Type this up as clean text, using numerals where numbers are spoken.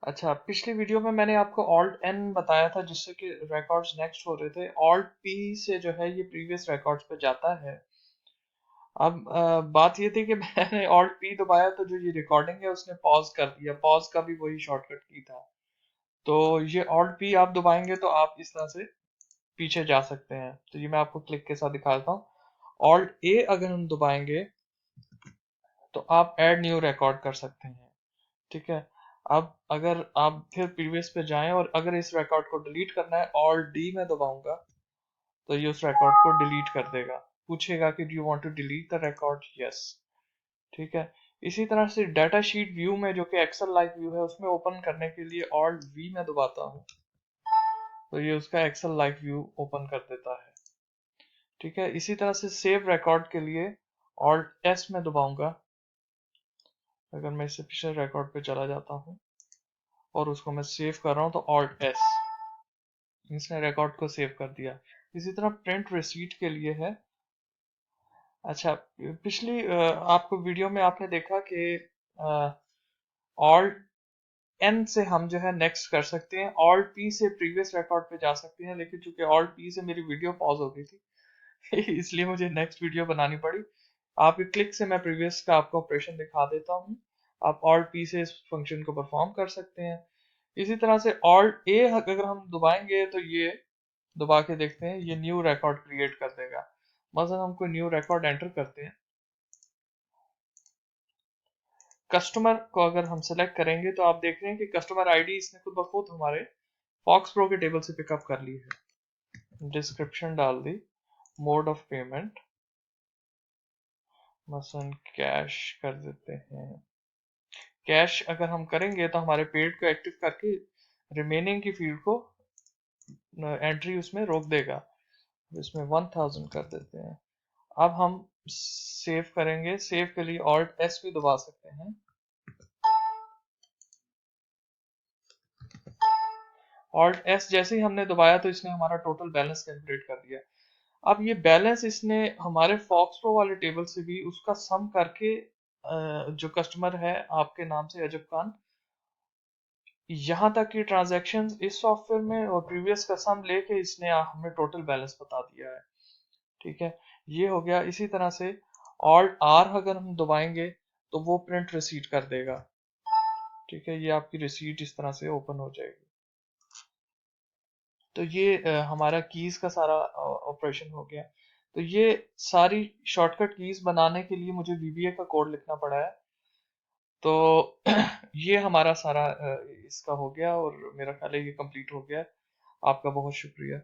अच्छा, पिछली वीडियो में मैंने आपको ऑल्ट एन बताया था जिससे कि रिकॉर्ड्स नेक्स्ट हो रहे थे। ऑल्ट पी से जो है ये प्रीवियस रिकॉर्ड्स पे जाता है। अब बात ये थी कि मैंने ऑल्ट पी दबाया तो जो ये रिकॉर्डिंग है उसने पॉज कर दिया। पॉज का भी वही शॉर्टकट की था। तो ये ऑल्ट पी आप दबाएंगे तो आप इस तरह से पीछे जा सकते हैं। तो ये मैं आपको क्लिक के साथ दिखा देता हूँ। ऑल्ट ए अगर हम दबाएंगे तो आप ऐड न्यू रिकॉर्ड कर सकते हैं। ठीक है। अब अगर आप फिर प्रीवियस पे जाएं और अगर इस रिकॉर्ड को डिलीट करना है, ऑल्ट डी में दबाऊंगा तो ये उस रिकॉर्ड को डिलीट कर देगा। पूछेगा कि do you want to delete the record? Yes. ठीक है। इसी तरह से डाटा शीट व्यू में, जो कि एक्सेल लाइक व्यू है, उसमें ओपन करने के लिए ऑल्ट वी में दबाता हूँ तो ये उसका एक्सेल लाइक व्यू ओपन कर देता है। ठीक है। इसी तरह से सेव रिकॉर्ड के लिए ऑल्ट एस में दबाऊंगा। अगर मैं इससे पिछले रिकॉर्ड पे चला जाता हूँ और उसको मैं सेव कर रहा हूँ तो ऑल्ट एस, इसने रिकॉर्ड को सेव कर दिया। इसी तरह प्रिंट रिसीट के लिए है। अच्छा, पिछली आपको वीडियो में आपने देखा कि ऑल्ट एन से हम जो है नेक्स्ट कर सकते हैं, ऑल्ट पी से प्रीवियस रिकॉर्ड पे जा सकते हैं, लेकिन चूंकि ऑल्ट पी से मेरी वीडियो पॉज हो गई थी इसलिए मुझे नेक्स्ट वीडियो बनानी पड़ी। आपके क्लिक से मैं प्रीवियस का आपको ऑपरेशन दिखा देता हूँ। आप ऑल्ट पी से इस फंक्शन को परफॉर्म कर सकते हैं। इसी तरह से ऑल्ट ए अगर हम दबाएंगे तो ये दबा के देखते हैं, ये न्यू रिकॉर्ड क्रिएट कर देगा। मसलन हम कोई न्यू रिकॉर्ड एंटर करते हैं। कस्टमर को अगर हम सेलेक्ट करेंगे तो आप देख रहे हैं कि कस्टमर आईडी इसने खुद ब खुद हमारे फॉक्स प्रो के टेबल से पिकअप कर ली है। डिस्क्रिप्शन डाल दी, मोड ऑफ पेमेंट मसलन कैश कर देते हैं। कैश अगर हम करेंगे तो हमारे पेड को एक्टिव करके रिमेनिंग की फील्ड को एंट्री उसमें रोक देगा। इसमें 1000 कर देते हैं। अब हम सेव करेंगे। सेव के लिए ऑल्ट एस भी दबा सकते हैं। ऑल्ट एस जैसे ही हमने दबाया तो इसने हमारा टोटल बैलेंस कैलकुलेट कर दिया। अब ये बैलेंस इसने हमारे फॉक्स प्रो वाले टेबल से भी उसका सम करके जो कस्टमर है आपके नाम से अजब खान, यहाँ तक कि ट्रांजैक्शंस इस सॉफ्टवेयर में और प्रीवियस का सम लेके इसने हमें टोटल बैलेंस बता दिया है। ठीक है। ये हो गया। इसी तरह से ऑल्ट आर अगर हम दबाएंगे तो वो प्रिंट रिसीट कर देगा। ठीक है। ये आपकी रिसीट इस तरह से ओपन हो जाएगी। तो ये हमारा कीज का सारा ऑपरेशन हो गया। तो ये सारी शॉर्टकट कीज बनाने के लिए मुझे वीबीए का कोड लिखना पड़ा है। तो ये हमारा सारा इसका हो गया और मेरा ख्याल है ये कंप्लीट हो गया। आपका बहुत शुक्रिया।